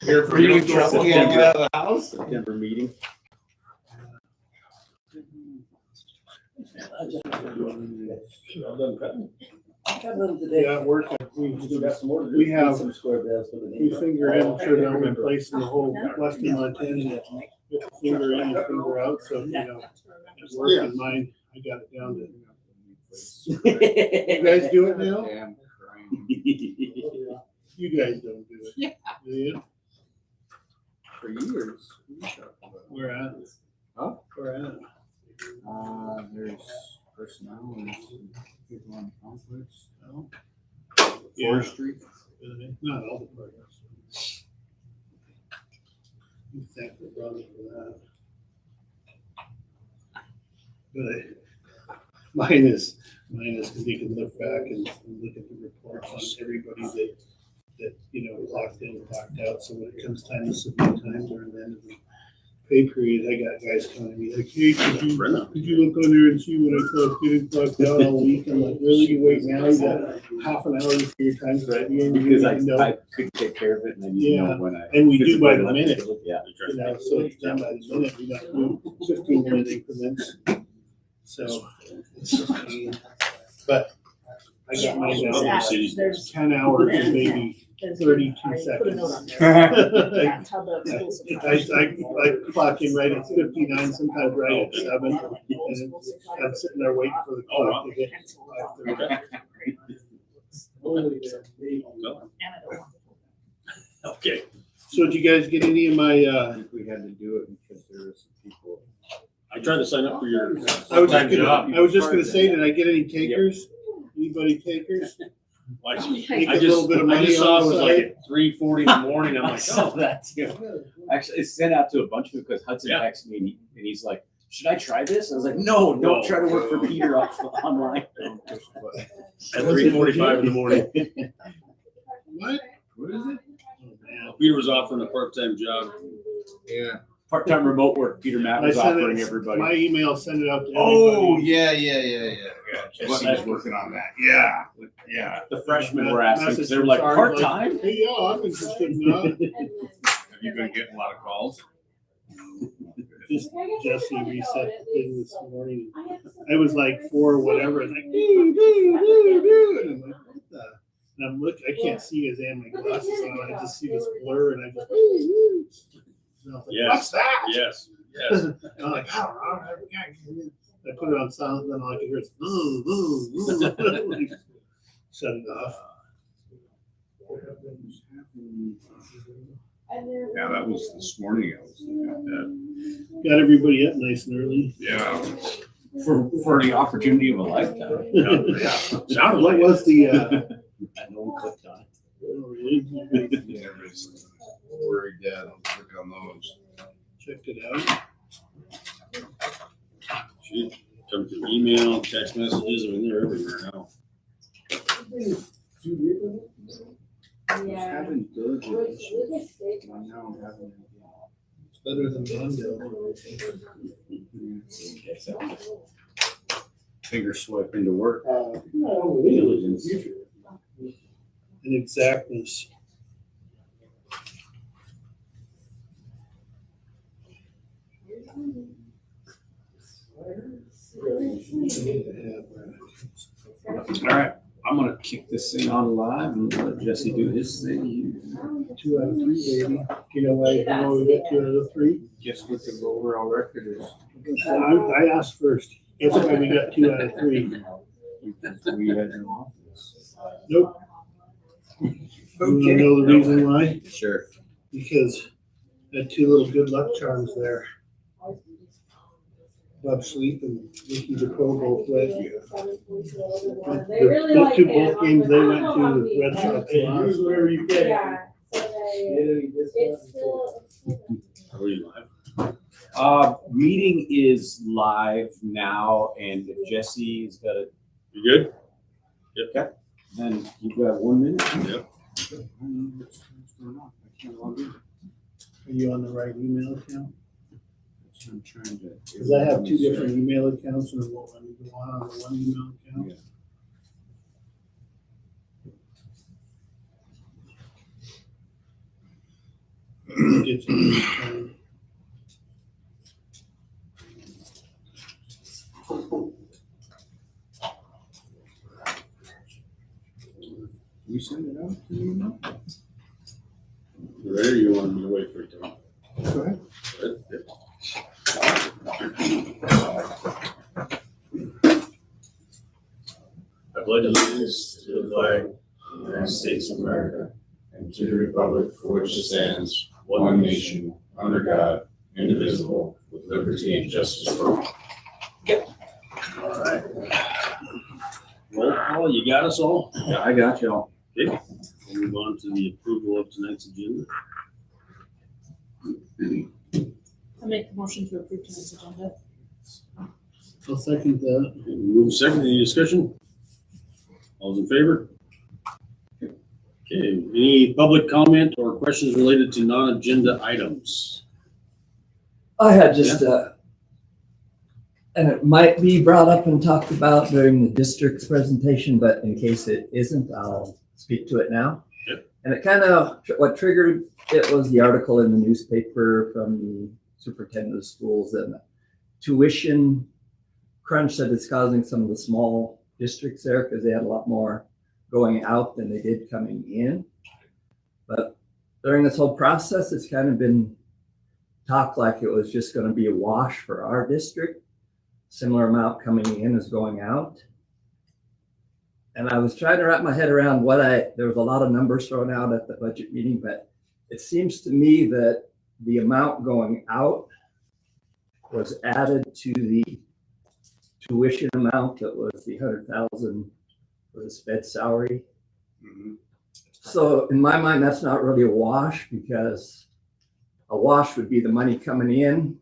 Here for You you. in trouble getting you out of the house? September meeting. Yeah, working. We have, we finger in, sure that we're placing the whole western Montana. Finger in and finger out, so, you know, at work and mine, I got it down to. You guys do it now? You guys don't do it. Yeah. Do you? For years. Where at? Huh? Where at? There's personnel and people on conflicts. Yeah. Forestry. Not all departments. You thank the brother for that. But mine is because you can look back and look at the reports on everybody that, you know, clocked in, clocked out. So when it comes time to submit time during the end of the pay period, I got guys coming to me like, hey, could you look on there and see what I clocked in and clocked out all week? I'm like, really? You wait now? You got half an hour for your time to Because I could take care of it and then you know when I. And we do by the minute. Yeah. You know, so it's done by the minute. We don't do 15-minute increments. So it's a pain. But I got mine down to There's 10 hours and maybe 32 Put a note seconds. on there. That's how the schools are. I clock in right at 59, sometimes right at 7. And I'm sitting there waiting for the clock to hit 5:30. Okay. So did you guys get any of my, I think we had to do it because there were some people. I tried to sign up for your I was time job. just gonna say, did I get any takers? Anybody takers? I Make a little bit of money just saw it on was the like side. at 3:40 in the morning. I'm I like, saw oh, that too. Actually, it's sent out to a bunch of people because Hudson Yeah. texted me and he's like, should I try this? I was like, no, don't try to work for Peter online. at 3:45 in the morning. What? What is it? Oh, man. Peter was offering a part-time job. Yeah. Part-time remote work Peter Matt was I sent offering it, everybody. my email, send it out to Oh, everybody. yeah. Jesse's working on that. Yeah. Yeah. The freshmen were asking because they were like, Message part-time? Hey, yeah, I'm interested in that. Have you been getting a lot of calls? Just Jesse reset the thing this morning. I was like 4 or whatever. It's like, do. And I'm like, what the? And I'm looking, I can't see his and my glasses on. I just see this blur and I just, and I was like, Yes. what's that? Yes. And I'm like, I don't know. I put it on silent, then all I could hear is, shut it off. Yeah, that was this morning. I was looking at that. Got everybody up nice and early. Yeah. For the opportunity of a lifetime. Yeah. Sounded What like was the, No one clicked on it. oh, really? Yeah, everybody's worried that I'll click on those. Checked it out. Should come through email, text messages. I mean, they're everywhere now. I was having good ones. Now I'm having. It's better than Mondale. Finger swipe into work. No, Diligence. and exactness. All right, I'm gonna kick this thing on live and let Jesse do his thing. 2 out of 3, baby. You know why? You know we got 2 out of 3. Guess what the overall record is? I asked first. Guess why we got 2 out of 3? Because we had no office. Nope. You wanna know the reason why? Sure. Because I had 2 little good luck charms there. Bob Sleep and Ricky DeCro both went. They really like Two him. both games they went to, the Red Sox lost. Where are you getting? Yeah, so it's still. Are you live? Meeting is live now, and if Jesse's got it, You good? then you've got 1 minute. Yep. What's going on? I can't log in. Are you on the right email account? I'm trying to. Because I have 2 different email accounts and what one you want on the one email account. Yeah. Get some time. You send it out to you now? You ready, or you want me to wait for it to? Go ahead. I pledge allegiance to the flag of the United States of America and to the republic for which it stands, one nation, under God, indivisible, with liberty and justice for all. All right. Roll call, you got us all? Yeah, I got y'all. Okay, we'll move on to the approval of tonight's agenda. I make the motion to approve tonight's agenda. I'll second that. Move second, any discussion? All those in favor? Okay, any public comment or questions related to non-agenda items? I had just, and it might be brought up and talked about during the district's presentation, but in case it isn't, I'll speak to it now. Yep. And it kind of, what triggered it was the article in the newspaper from the superintendent of schools and the tuition crunch that is causing some of the small districts there because they had a lot more going out than they did coming in. But during this whole process, it's kind of been talked like it was just going to be a wash for our district. Similar amount coming in as going out. And I was trying to wrap my head around there was a lot of numbers thrown out at the budget meeting, but it seems to me that the amount going out was added to the tuition amount that was the 100,000 for the sped salary. Mhm. So in my mind, that's not really a wash because a wash would be the money coming in,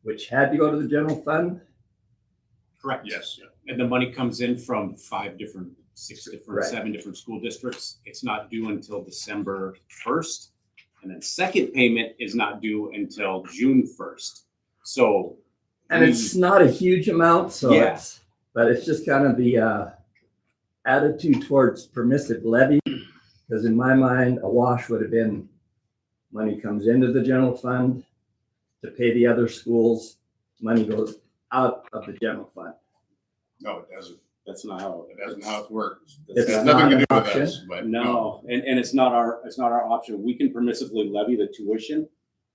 which had to go to the general fund. Correct. Yes. And the money comes in from 6 different, Right. 7 different school districts. It's not due until December 1st. And then second payment is not due until June 1st. So. And it's not a huge amount, so Yeah. but it's just kind of the attitude towards permissive levy. Because in my mind, a wash would have been money comes into the general fund to pay the other schools, money goes out of the general fund. No, it doesn't. That's not how It doesn't how it works. It's It has not nothing to an do with option? us, but No, and it's not our option. We can permissively levy the tuition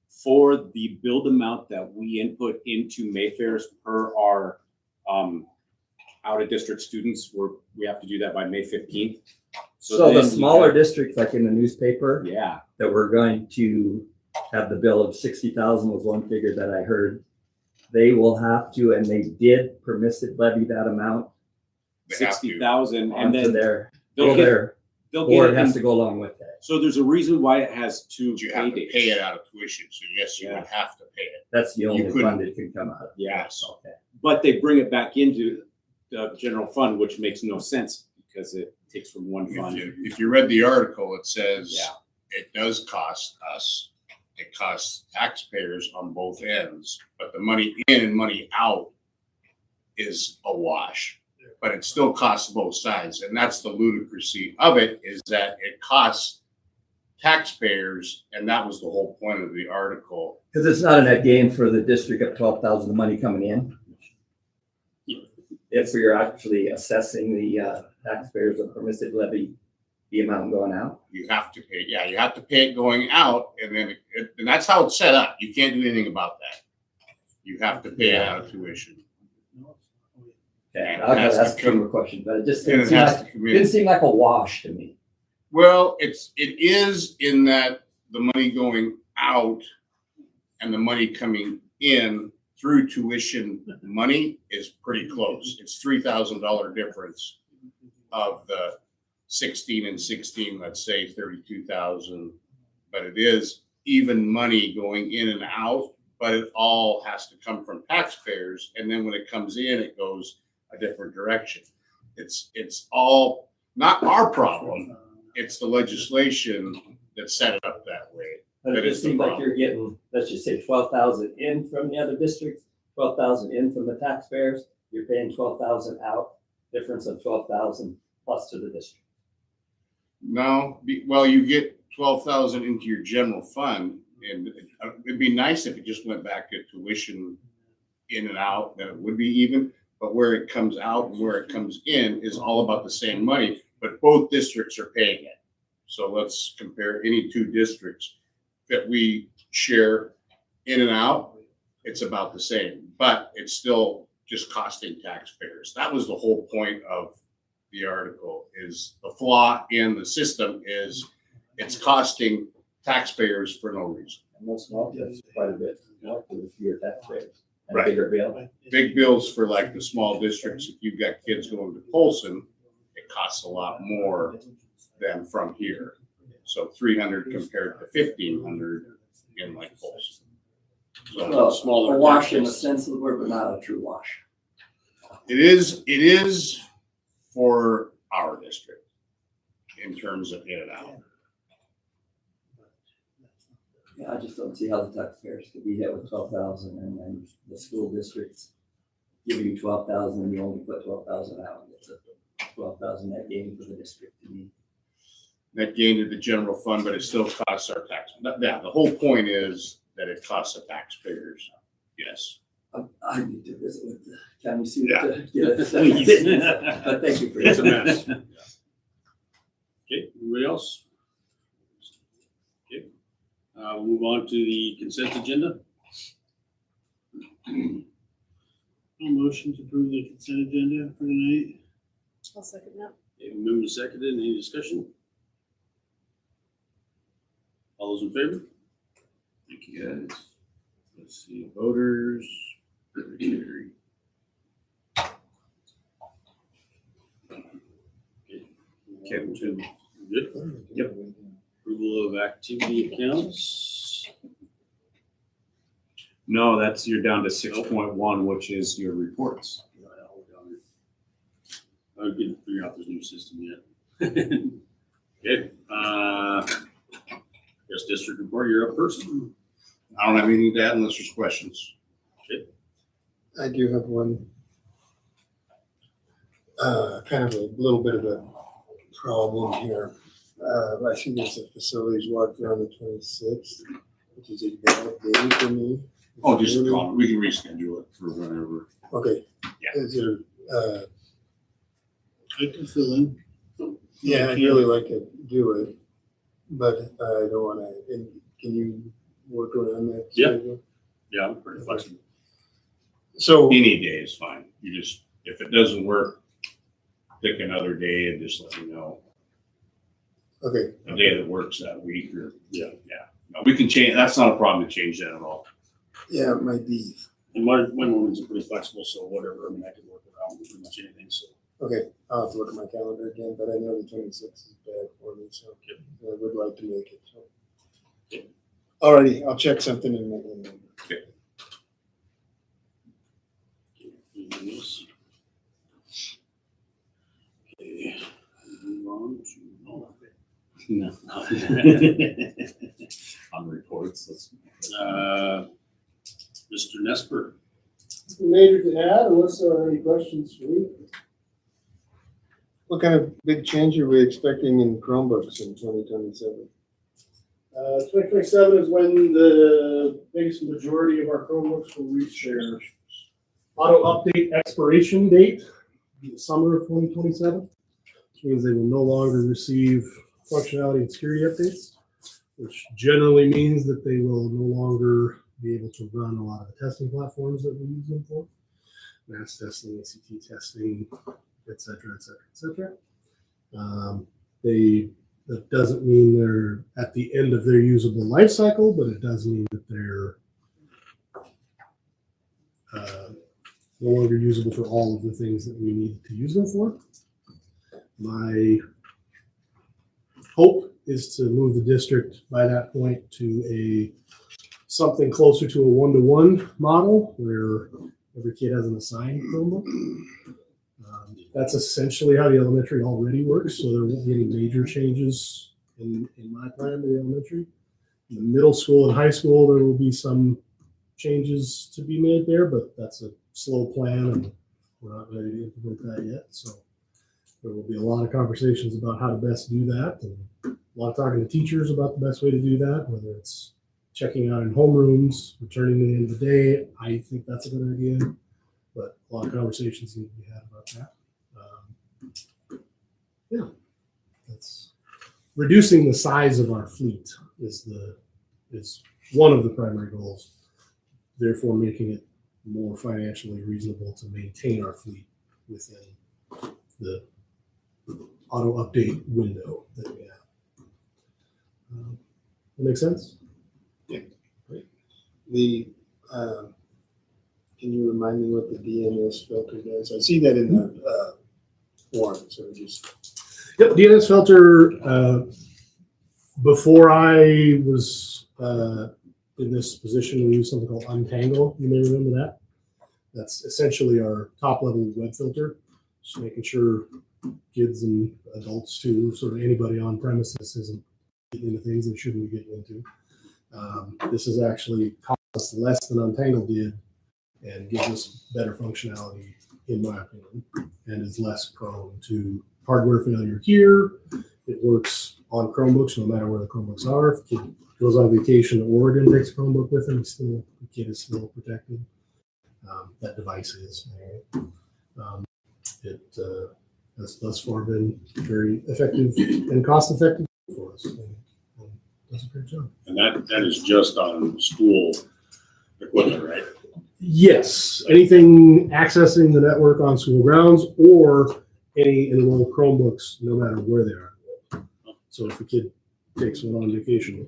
for the billed amount that we input into Mayfair's per our out of district students. We have to do that by May 15th. So the then we smaller have- districts, like in the newspaper, Yeah, that we're going to have the bill of 60,000 was one figure that I heard. They will have to, and they did permissive levy that amount they have to. 60,000 and onto then their, they'll well, get, their they'll get board it. has to go along with that. So there's a reason why it has 2 You have to pay pay it dates. out of tuition, so yes, you Yeah. would have to pay it. That's the only couldn't- fund it can come out of. Yes, Okay. but they bring it back into the general fund, which makes no sense because it takes from one fund. If you read the article, it says Yeah. it does cost us, it costs taxpayers on both ends, but the money in and money out is a wash. But it still costs both sides, and that's the ludicrousy of it, is that it costs taxpayers, and that was the whole point of the article. Because it's not a net gain for the district at 12,000, the money coming in. If you're actually assessing the taxpayers of permissive levy, the amount going out. You have to pay, you have to pay it going out, and then, and that's how it's set up. You can't do anything about that. You have to pay it out of tuition. Okay, And I'll it has to ask a few more questions, but it just And didn't it seem has like, to come in. didn't seem like a wash to me. Well, it is in that the money going out and the money coming in through tuition money is pretty close. It's $3,000 difference of the 16 and 16, let's say 32,000. But it is even money going in and out, but it all has to come from taxpayers. And then when it comes in, it goes a different direction. It's all not our problem. It's the legislation that set it up that way. But it That just is the seems like problem. you're getting, let's just say 12,000 in from the other districts, 12,000 in from the taxpayers. You're paying 12,000 out, difference of 12,000 plus to the district. No, well, you get 12,000 into your general fund, and it'd be nice if it just went back to tuition in and out, then it would be even. But where it comes out and where it comes in is all about the same money, but both districts are paying it. So let's compare any two districts that we share in and out. It's about the same, but it's still just costing taxpayers. That was the whole point of the article, is the flaw in the system is it's costing taxpayers for no reason. And most small kids, quite a bit, more for the fewer taxpayers. And Right. bigger bill. Big bills for like the small districts, if you've got kids going to Polson, it costs a lot more than from here. So 300 compared to 1,500 in like Polson. So Well, smaller a wash in the taxes. sense of the word, but not a true wash. It is for our district in terms of in and out. Yeah, I just don't see how the taxpayers could be hit with 12,000 and then the school districts give you 12,000 and you only put 12,000 out. It's a 12,000 net gain for the district to me. Net gain to the general fund, but it still costs our tax. Yeah, the whole point is that it costs the taxpayers. Yes. I need to visit with the county soon Yeah. to get a opinion. But thank you for It's a that. mess. Okay, anybody else? Okay, we'll move on to the consent agenda. No motion to approve the consent agenda for tonight. I'll second that. Okay, moved and seconded, any discussion? All those in favor? Thank you guys. Let's see, voters. Carry. Kevin, too. Good. Yep. Approval of activity accounts. No, that's, you're down to 6.1, which is your reports. I couldn't figure out this new system yet. Okay, guess district report, you're up first. I don't have anything to add unless there's questions. I do have one, kind of a little bit of a problem here. I see there's a facilities walkthrough on the 26th, which is a bad day for me. Oh, just call. We can reschedule it for whenever. Okay. Yeah. Is there, I can fill in. yeah, I'd really like to do it, but I don't wanna, and can you work around that? Yeah. schedule? Yeah, I'm pretty flexible. So, Any day is fine. You just, if it doesn't work, pick another day and just let me know. okay, A day that works that week or, Yeah. yeah. No, we can change, that's not a problem to change that at all. yeah, it might be, And my mornings are pretty flexible, so whatever, I mean, I can work around pretty much anything, so. okay, I'll have to look at my calendar again, but I know the 26th is bad for me, so I would like to make it, so. Okay. Alrighty, I'll check something and let you know. Anything else? Okay, move on to, No. On reports, let's. Mr. Nesper. Major to add, unless there are any questions for me. What kind of big change are we expecting in Chromebooks in 2027? 2027 is when the biggest majority of our Chromebooks will reach their auto update expiration date in the summer of 2027, which means they will no longer receive functionality and security updates, which generally means that they will no longer be able to run a lot of the testing platforms that we use them for, mass testing, ACT testing, et cetera, et cetera, et cetera. That doesn't mean they're at the end of their usable life cycle, but it does mean that they're no longer usable for all of the things that we need to use them for. My hope is to move the district by that point to something closer to a one-to-one model where every kid has an assigned Chromebook. That's essentially how the elementary already works, so there won't be any major changes in my plan to the elementary. In the middle school and high school, there will be some changes to be made there, but that's a slow plan and we're not ready to implement that yet. So there will be a lot of conversations about how to best do that. And a lot of talking to teachers about the best way to do that, whether it's checking out in homerooms, returning at the end of the day. I think that's a good idea, but a lot of conversations need to be had about that. Yeah, that's reducing the size of our fleet is one of the primary goals. Therefore, making it more financially reasonable to maintain our fleet within the auto update window that we have. That makes sense? The, can you remind me what the DNS filter does? I see that in the warrant, so just. Yep, DNS filter. Before I was in this position, we used something called Untangle. You may remember that. That's essentially our top level web filter, just making sure kids and adults too, sort of anybody on premises isn't getting into things they shouldn't be getting into. This is actually cost us less than Untangle did and gives us better functionality, in my opinion, and is less prone to hardware failure here. It works on Chromebooks no matter where the Chromebooks are. If a kid goes on vacation to Oregon, takes a Chromebook with him, the kid is still protected. That device is. It has thus far been very effective and cost effective for us. And does a great job. And that is just on school equipment, right? Yes, anything accessing the network on school grounds or any enrolled Chromebooks, no matter where they are. So if a kid takes one on vacation,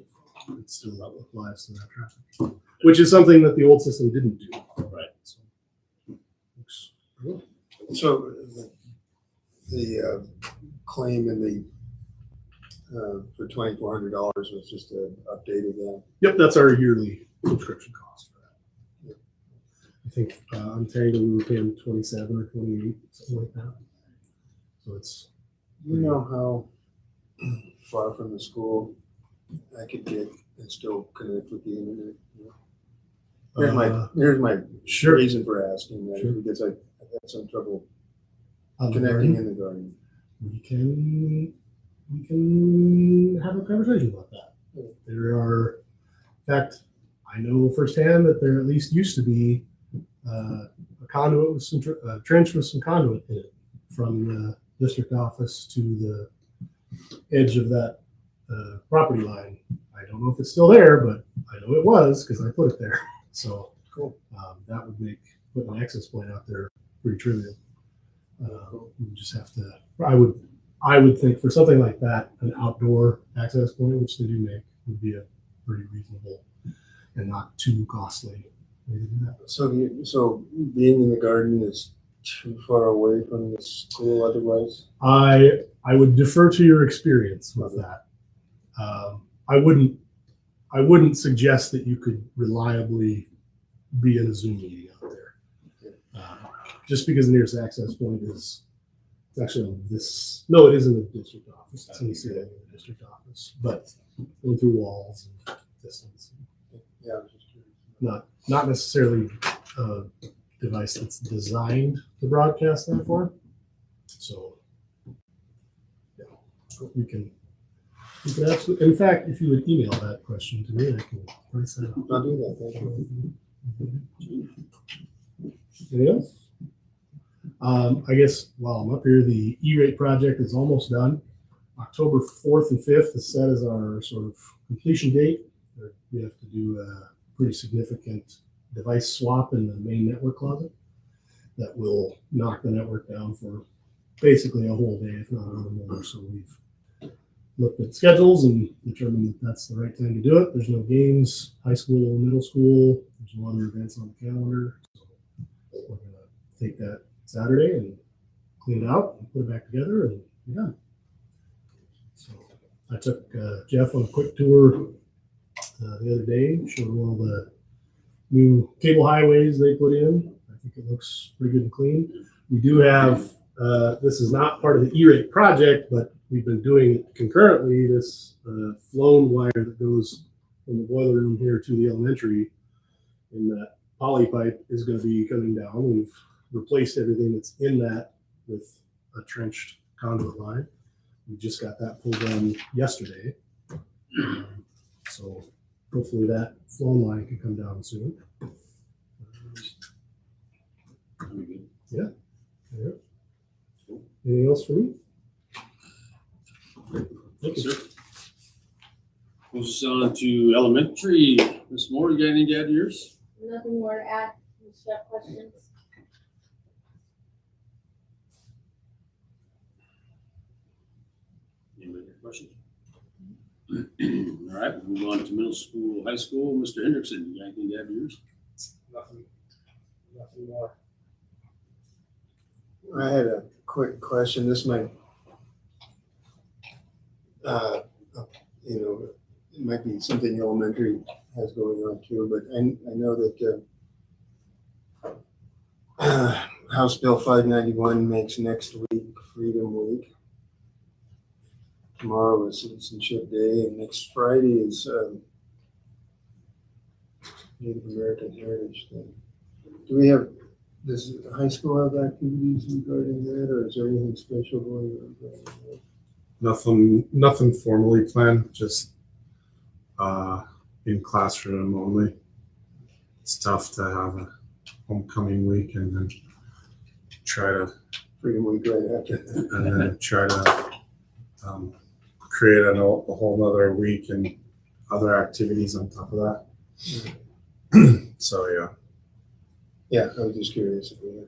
it still applies to that traffic, which is something that the old system didn't do. Right. So, looks good. So the claim in the for $2,400 was just an update of that. Yep, that's our yearly subscription cost for that. Yep. I think Ontario we were paying 27 or 28, something like that. So it's You know how far from the school I could get and still connect with the internet? Here's my sure reason for asking that, Sure. because I've had some trouble on the connecting garden. in the garden. We can have a conversation about that. There are, in fact, I know firsthand that there at least used to be a conduit with some a trench with some conduit in it from the district office to the edge of that property line. I don't know if it's still there, but I know it was because I put it there. So Cool. That would make putting an access point out there pretty trivial. We just have to. I would think for something like that, an outdoor access point, which they do make, would be a pretty reasonable and not too costly way to do that. So being in the garden is too far away from the school otherwise? I would defer to your experience with that. I wouldn't suggest that you could reliably be in a Zoom meeting out there. Just because the nearest access point is it's actually on this. No, it isn't the district office. It's in the city district office, but going through walls and distance. Yeah, I was just curious. Not necessarily a device that's designed to broadcast that far. So, yeah, we can absolutely. In fact, if you would email that question to me, I can price that out. I'll do that, thank you. Anything else? I guess while I'm up here, the E-rate project is almost done. October 4th and 5th is set as our sort of completion date. We have to do a pretty significant device swap in the main network closet that will knock the network down for basically a whole day, if not a little more. So we've looked at schedules and determined that that's the right time to do it. There's no games, high school or middle school. There's no other events on the calendar. So we're going to take that Saturday and clean it out and put it back together and be done. So I took Jeff on a quick tour the other day, showed him all the new cable highways they put in. I think it looks pretty good and clean. We do have, this is not part of the E-rate project, but we've been doing it concurrently, this flown wire that goes from the boiler room here to the elementary, and that poly pipe is going to be coming down. We've replaced everything that's in that with a trenched conduit line. We just got that pulled in yesterday. So hopefully that phone line can come down soon. Yeah. Anything else for me? Thank you, sir. Moves us on to elementary. Ms. Moore, you got anything to add to yours? Nothing more to add. Unless you have questions. Anybody got questions? All right, we'll move on to middle school, high school. Mr. Hendrickson, you got anything to add to yours? Nothing more. I had a quick question. This might, it might be something elementary has going on too, but I know that House Bill 591 makes next week Freedom Week. Tomorrow is Citizenship Day, and next Friday is Native American Heritage Day. Do we have, does the high school have activities regarding that, or is there anything special going on regarding that? Nothing formally planned, just in classroom only. It's tough to have a homecoming week and then try to Freedom Week right after that. and then try to create a whole nother week and other activities on top of that. So yeah. Yeah, I was just curious if we had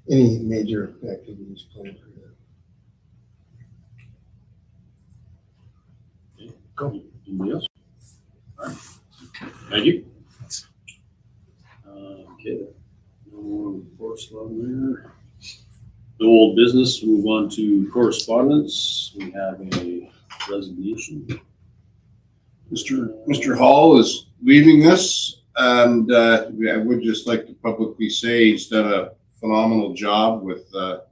any major activities planned for that. Cool. Anybody else? All right. Thank you. Okay. No more reports on there. No old business. We'll move on to correspondence. We have a resignation. Mr. Hall is leaving us, and I would just like to publicly say he's done a phenomenal job with the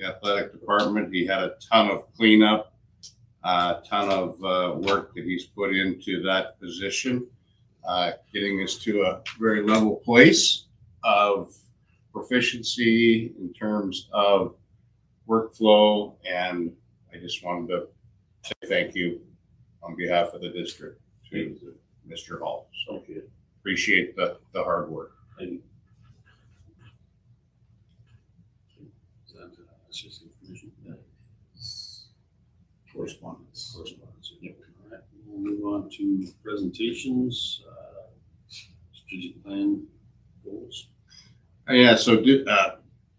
athletic department. He had a ton of cleanup, a ton of work that he's put into that position, getting us to a very level place of proficiency in terms of workflow. And I just wanted to say thank you on behalf of the district to Mr. Hall. So appreciate the hard work. Thank you. That's just information. Correspondence. Yep. All right. We'll move on to presentations, strategic plan goals. Yeah, so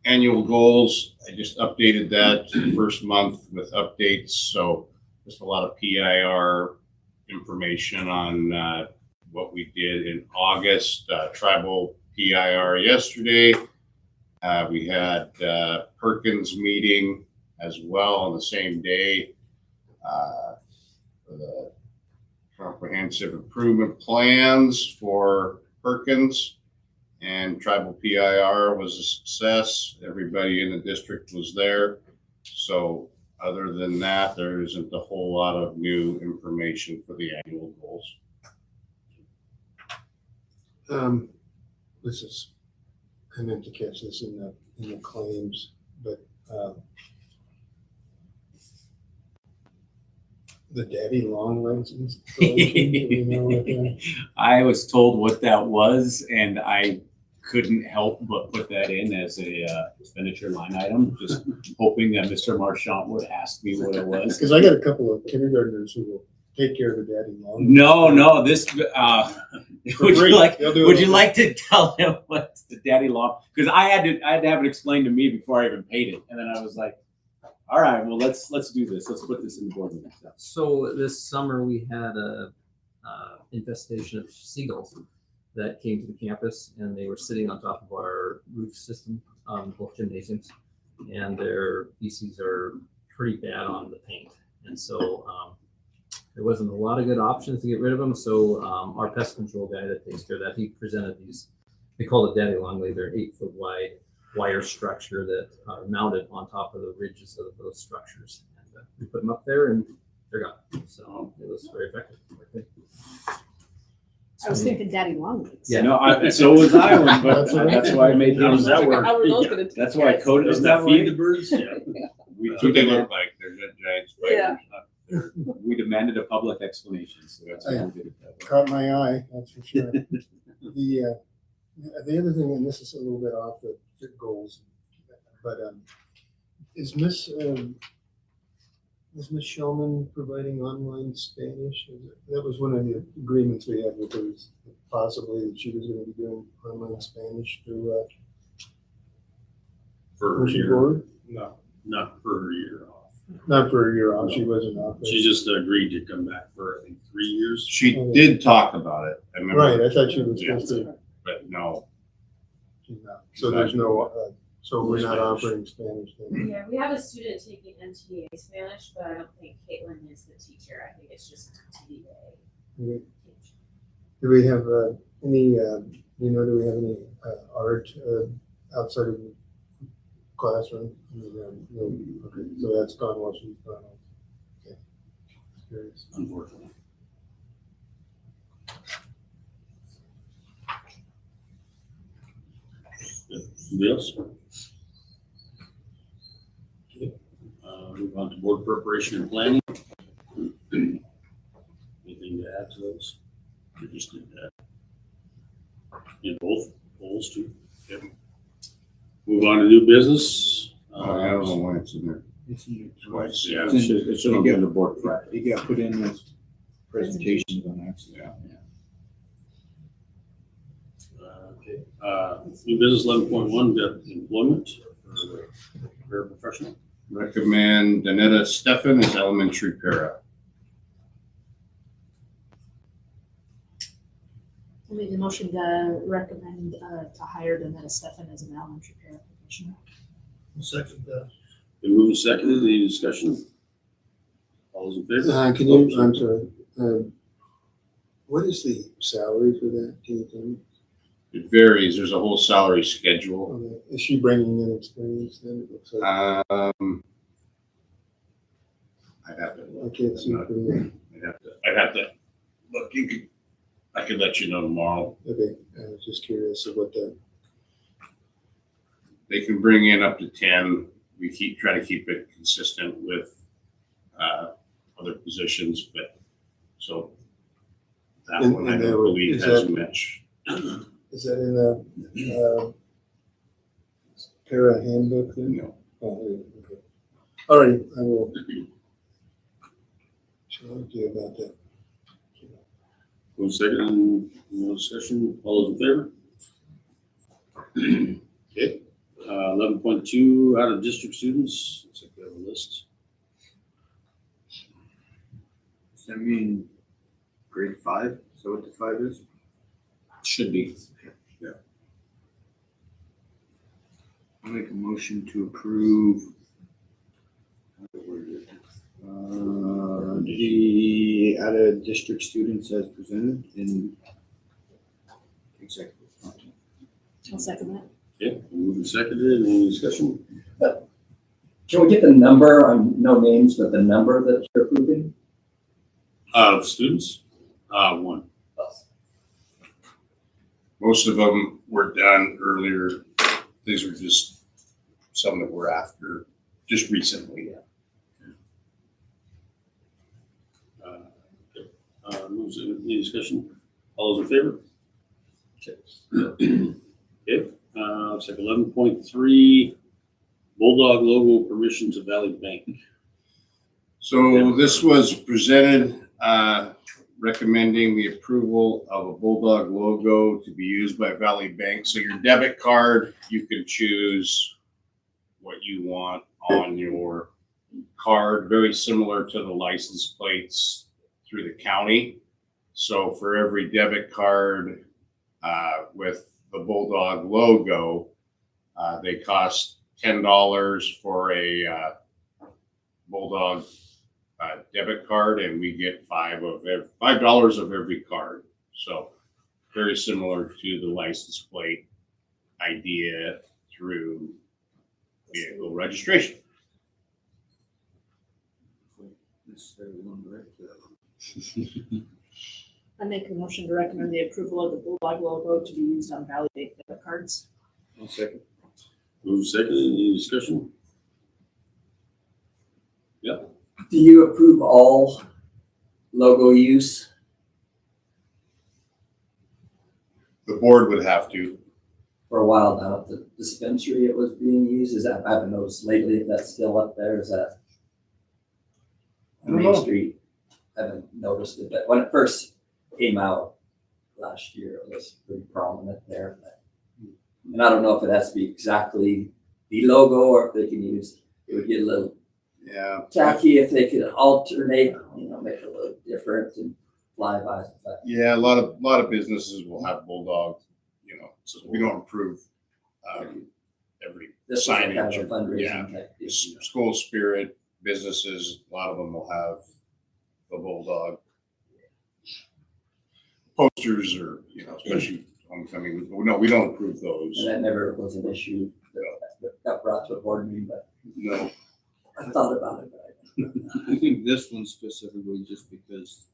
annual goals, I just updated that first month with updates. So just a lot of PIR information on what we did in August, tribal PIR yesterday. We had Perkins meeting as well on the same day. For the comprehensive improvement plans for Perkins, and tribal PIR was a success. Everybody in the district was there. So other than that, there isn't a whole lot of new information for the annual goals. This is, I meant to catch this in the claims, but the daddy long legs installation, do we know what that? I was told what that was, and I couldn't help but put that in as a expenditure line item, just hoping that Mr. Marchant would ask me what it was. Because I got a couple of kindergartners who will take care of the daddy long. No, this, would free. you like, They'll do it would you all. like to tell him what's the daddy long? Because I had to have it explained to me before I even paid it. And then I was like, all right, well, let's do this. Let's put this in the board meeting. So this summer we had a infestation of seagulls that came to the campus, and they were sitting on top of our roof system, both gymnasiums, and their feces are pretty bad on the paint. And so there wasn't a lot of good options to get rid of them. So our pest control guy that takes care of that, he presented these, they call it daddy longleaf. They're 8-foot wide wire structure that are mounted on top of the ridges of those structures. And we put them up there and they're gone. So it was very effective. I was thinking daddy long legs. Yeah. No, so was I, but that's why I made How does that work? How were those gonna? That's why I coded Doesn't it that that feed way. the birds? Yeah. That's what they look like. They're giant spiders. We demanded a public explanation, so that's why we did it that way. Caught my eye, that's for sure. The other thing, and this is a little bit off the goals, but is Miss Shellman providing online Spanish? That was one of the agreements we had with her, was possibly that she was going to be doing online Spanish through For her was she year, board? No. not for her year off. Not for a year off. She wasn't off. She just agreed to come back for, I think, 3 years. She did talk about it. I remember. Right, I thought she was Yeah. supposed to. But no, She's not. So there's no. So we're not offering Spanish then. Yeah, we have a student taking MTA Spanish, but I don't think Caitlin is the teacher. I think it's just TDA. Do we have any? Do we have any art outside of the classroom? No. Okay, so that's gone while she's gone. Okay. Curious. Unfortunately. Anybody else? Okay. Move on to board preparation and planning. Anything to add to those? We just did that. In both polls too. Okay. Move on to new business. I don't know when it's in there. Twice, yeah. It should have been the board prep. It got put in as presentations on accident. Okay. New business 11.1, got employment for paraprofessional. Recommend Danetta Stefan as elementary para. I made the motion to recommend to hire Danetta Stefan as an elementary paraprofessional. Second, Been moved and seconded. Any discussion? All those in favor? Can you? I'm sorry. What is the salary for that? Can you tell me? It varies. There's a whole salary schedule. Okay. Is she bringing in experience then? It looks like. I'd have to I look. can't see from there. I'd have to look. I could let you know tomorrow. Okay, I was just curious of what that. They can bring in up to 10. We try to keep it consistent with other positions, but so that And- one I and don't that- believe is has that- much. Is that in the para handbook then? No. Oh, okay. All right, I will. Talk to you about that. One second, no discussion. All those in favor? Okay. 11.2, out of district students. Looks like we have a list. Does that mean grade 5? Is that what the 5 is? Should be. I'll make a motion to approve the out of district students as presented in executive content. I'll second that. Okay, moved and seconded. Any discussion? Can we get the number on, no names, but the number that you're approving? Of students? 1. Most of them were done earlier. These are just some that were after, just recently. Any discussion? All those in favor? Okay, looks like 11.3, Bulldog logo permission to Valley Bank. So this was presented, recommending the approval of a Bulldog logo to be used by Valley Bank. So your debit card, you can choose what you want on your card, very similar to the license plates through the county. So for every debit card with the Bulldog logo, they cost $10 for a Bulldog debit card, and we get $5 of every card. So very similar to the license plate idea through vehicle registration. I make a motion to recommend the approval of the Bulldog logo to be used on Valley Bank debit cards. I'll second. Move second, any discussion? Do you approve all logo use? The board would have to. For a while now, at the dispensary it was being used, is that, I haven't noticed lately if that's still up there, is that? I don't Main know. Street, I haven't noticed it, but when it first came out last year, it was pretty prominent there. But- And I don't know if it has to be exactly the logo or if they can use, it would get a little Yeah. tacky if they could alternate, make it a little different and fly by. But Yeah, a lot of businesses will have Bulldog, so we don't approve every this is kind of signage. a fundraising Yeah. type deal. School spirit businesses, a lot of them will have the Bulldog posters or, especially homecoming. No, we don't approve those. And that never was an issue that got brought to a board meeting, but No. I thought about it, but I I think this one specifically just because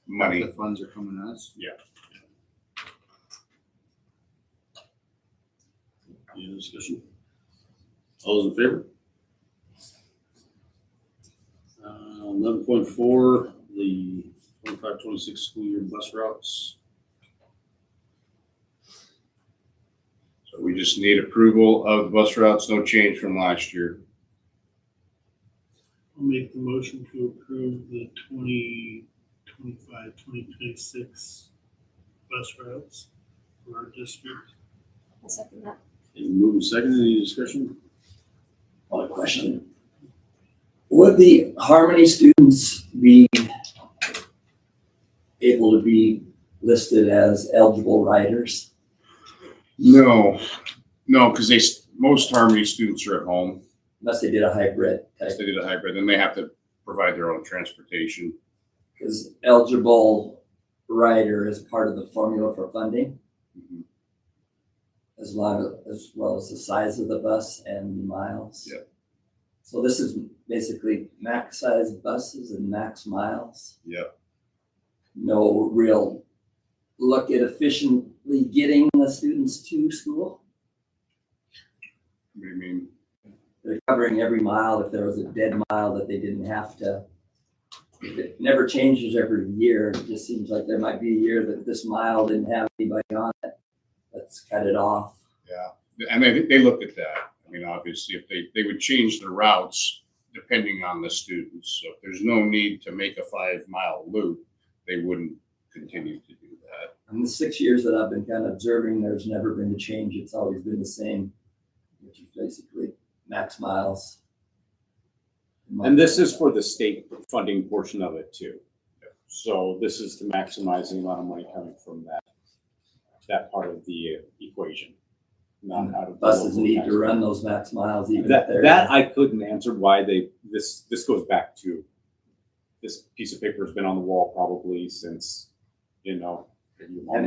Money. the funds are coming to us. Yeah. Any discussion? All those in favor? 11.4, the 25-26 school year bus routes. So we just need approval of the bus routes, no change from last year. I'll make the motion to approve the 2025, 2026 bus routes for our district. I'll second that. And moving second, any discussion? one question. Would the Harmony students be able to be listed as eligible riders? No, because most Harmony students are at home. Unless they did a hybrid type, If they did a hybrid, then they have to provide their own transportation. because eligible rider is part of the formula for funding, Mhm. as well as the size of the bus and the miles. Yep. So this is basically max size buses and max miles. Yep. No real look at efficiently getting the students to school. What do you mean? They're covering every mile. If there was a dead mile that they didn't have to, if it never changes every year, it just seems like there might be a year that this mile didn't have anybody on it. Let's cut it off. Yeah, and they looked at that. I mean, obviously, if they would change the routes depending on the students. So if there's no need to make a 5-mile loop, they wouldn't continue to do that. In the 6 years that I've been kind of observing, there's never been a change. It's always been the same, which is basically max miles. And this is for the state funding portion of it too. So this is to maximize the amount of money coming from that part of the equation. Not out of the Buses local need tax. to run those max miles even if they're. That I couldn't answer why this goes back to, this piece of paper has been on the wall probably since, And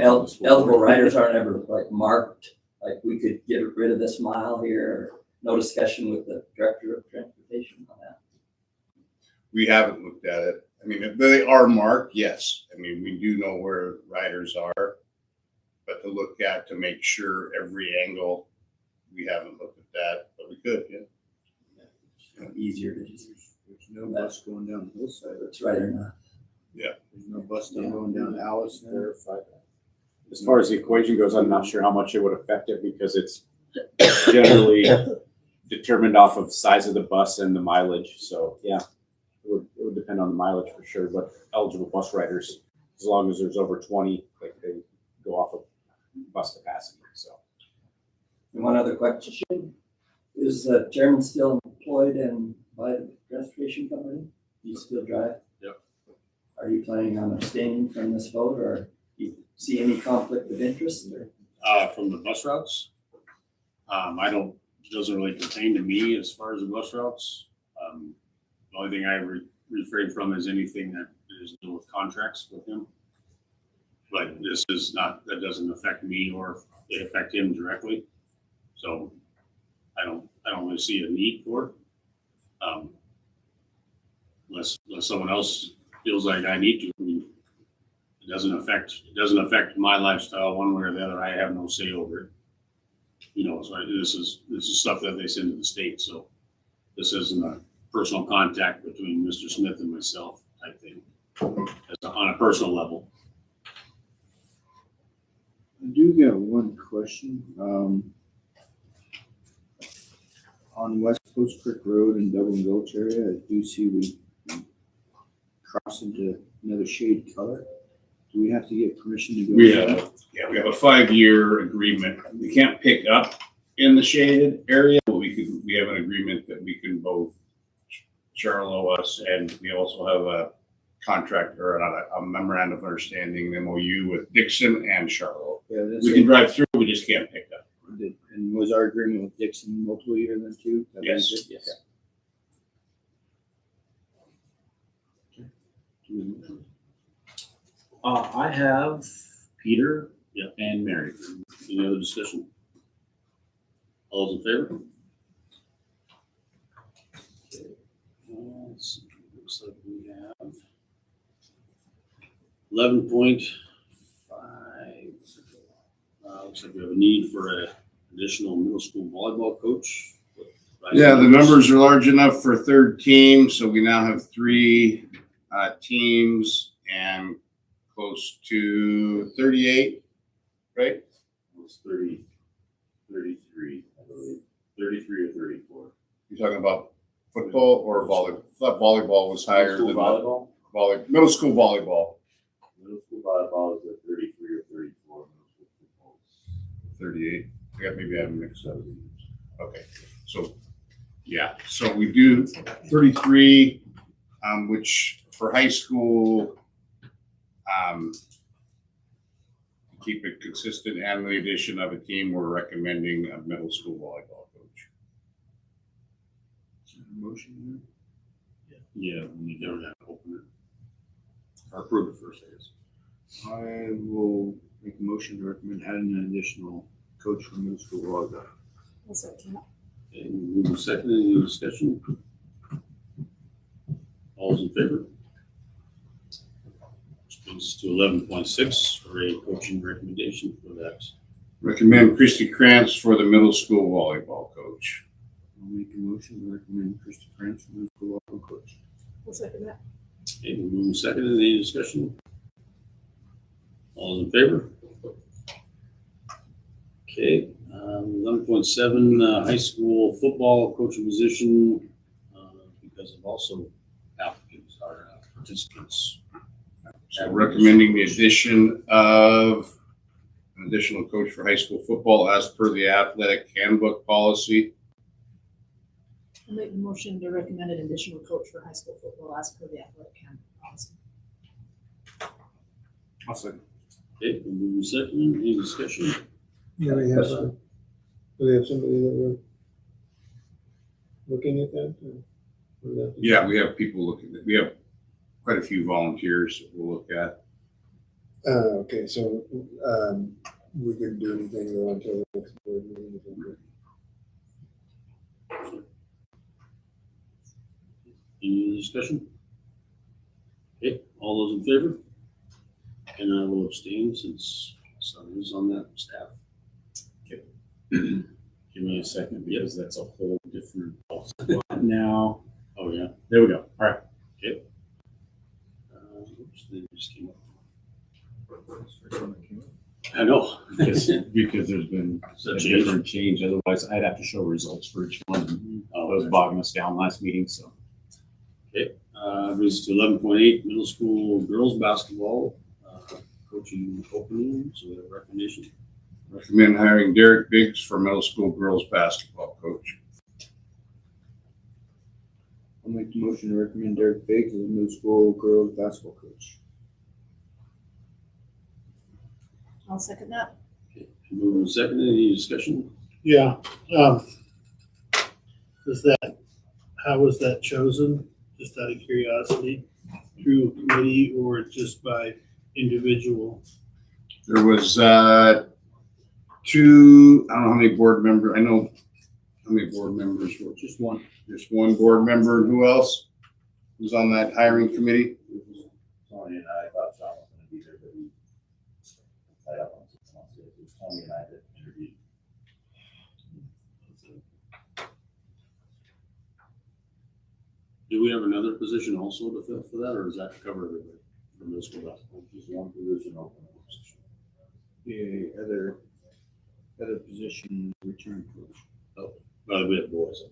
eligible riders aren't ever like marked, like we could get rid of this mile here. No discussion with the director of transportation on that. We haven't looked at it. I mean, if they are marked, yes. I mean, we do know where riders are. But to look at, to make sure every angle, we haven't looked at that, but we could, yeah. Easier to just, There's no bus going down the hillside. it's right or not. There's no bus going down to Alice. As far as the equation goes, I'm not sure how much it would affect it because it's generally determined off of size of the bus and the mileage. So yeah, it would depend on the mileage for sure, but eligible bus riders, as long as there's over 20, like they go off of bus capacity, so. And one other question, is the chairman still employed and by the transportation company? Do you still drive? Yep. Are you planning on abstaining from this vote or do you see any conflict of interest or? From the bus routes, it doesn't really pertain to me as far as the bus routes. The only thing I refrain from is anything that is to do with contracts with him. But this is not, that doesn't affect me or it affect him directly. So I don't really see a need for it. Unless someone else feels like I need to. I mean, it doesn't affect my lifestyle one way or the other. I have no say over it. So this is stuff that they send to the state. So this isn't personal contact between Mr. Smith and myself type thing, on a personal level. I do got one question. On West Post Creek Road in Dublin Gulch area, I do see we cross into another shade color. Do we have to get permission to go? We have a 5-year agreement. We can't pick up in the shaded area, but we have an agreement that we can both Charlo us, and we also have a contract or a memorandum of understanding, MOU with Dixon and Charlo. Yeah, that's We can drive through, we just can't pick up. And was our agreement with Dixon multiple year then too? That Yes. was it? Okay. I have Peter Yeah. and Mary. Any other discussion? All those in favor? Okay. Let's see. Looks like we have 11.5. Looks like we have a need for an additional middle school volleyball coach. Yeah, the numbers are large enough for a third team, so we now have 3 teams and close to 38, right? It was 33, I believe. 33 or 34. You're talking about football or volleyball? I thought volleyball was higher Middle than school volleyball? middle school volleyball. Middle school volleyball is at 33 or 34. Middle school football is 38. Maybe I have mixed up. Okay, so, yeah, so we do 33, which for high school, keep it consistent, and the addition of a team, we're recommending a middle school volleyball coach. Motion. Yeah, we need to open it. Or approve it first, I guess. I will make a motion to recommend adding an additional coach for middle school volleyball. I'll second that. Okay, we move second, any discussion? All those in favor? Which brings us to 11.6 for a coaching recommendation for that. Recommend Christy Krantz for the middle school volleyball coach. I'll make a motion to recommend Krista Krantz for middle school volleyball coach. I'll second that. Okay, we move second, any discussion? All those in favor? Okay, 11.7, high school football coaching position, because of also applicants or participants. So recommending the addition of an additional coach for high school football as per the athletic handbook policy. I'll make the motion to recommend an additional coach for high school football as per the athletic handbook policy. I'll second. Okay, we move second, any discussion? Yeah, we have, do we have somebody that we're looking at that? Or that- Yeah, we have people looking, we have quite a few volunteers that we'll look at. Okay, so, we couldn't do anything though until the next board meeting. Any discussion? Okay, all those in favor? And I will abstain since someone is on that staff. Give me a second because that's a whole different now. Oh, yeah. There we go. All right. Oops, they just came up. I know. Because there's been So a change. different change. Otherwise, I'd have to show results for each one. Oh, That was bogging us down last meeting, so. Brings us to 11.8, middle school girls basketball, coaching opening, so we have recognition. Recommend hiring Derek Biggs for middle school girls basketball coach. I'll make the motion to recommend Derek Biggs as a middle school girls basketball coach. I'll second that. Moving second, any discussion? Yeah, how was that chosen? Just out of curiosity, through committee or just by individual? There was 2, I don't know how many board members, I know how many board members were, Just one. just one board member, and who else was on that hiring committee? Tony and I thought Sean was going to be there, but he tied up on 6 months. It was Tony and I that interviewed. do we have another position also to fill for that, or does that cover everybody for middle school basketball? Just one position open. The other position, return coach. Well, we have boys.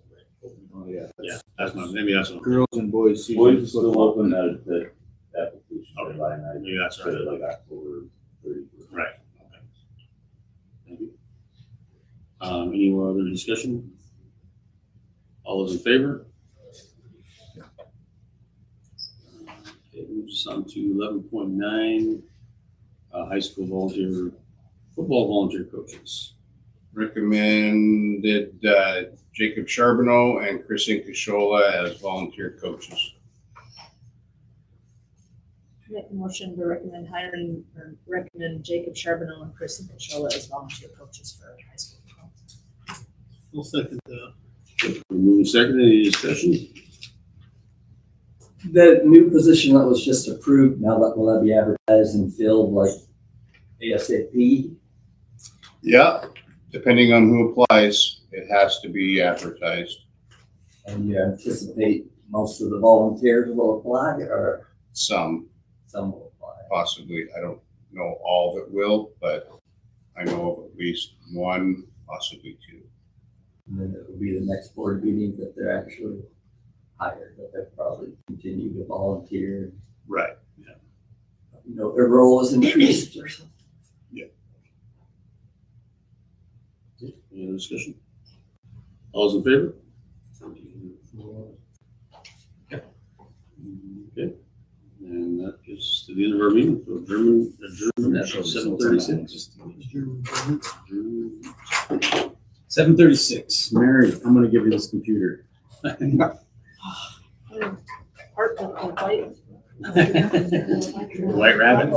Oh, yeah. Yeah, that's not, maybe that's not. Girls and boys. season Boys is still football. open at the application Okay. deadline. I Maybe that's said right. it like October 31st. Right, okay. Thank you. Any more other discussion? All those in favor? Okay, moves on to 11.9, high school football volunteer coaches. Recommended Jacob Charbonneau and Chris Incashola as volunteer coaches. Make a motion to recommend hiring or recommend Jacob Charbonneau and Chris Cachola as volunteer coaches for high school. I'll second that. Moving second, any discussion? The new position that was just approved, now that will that be advertised and filled like ASAP? Yeah, depending on who applies, it has to be advertised. And you anticipate most of the volunteers will apply or Some some will apply? possibly, I don't know all that will, but I know of at least one, possibly two. And then it will be the next board meeting that they're actually hired, but they'll probably continue to volunteer. Right. You know, their role is increased or something. Any other discussion? All those in favor? Okay, and that is to the end of our meeting, so adjournment at 7:36. 7:36. Mary, I'm gonna give you this computer. Art of the fight. White Rabbit.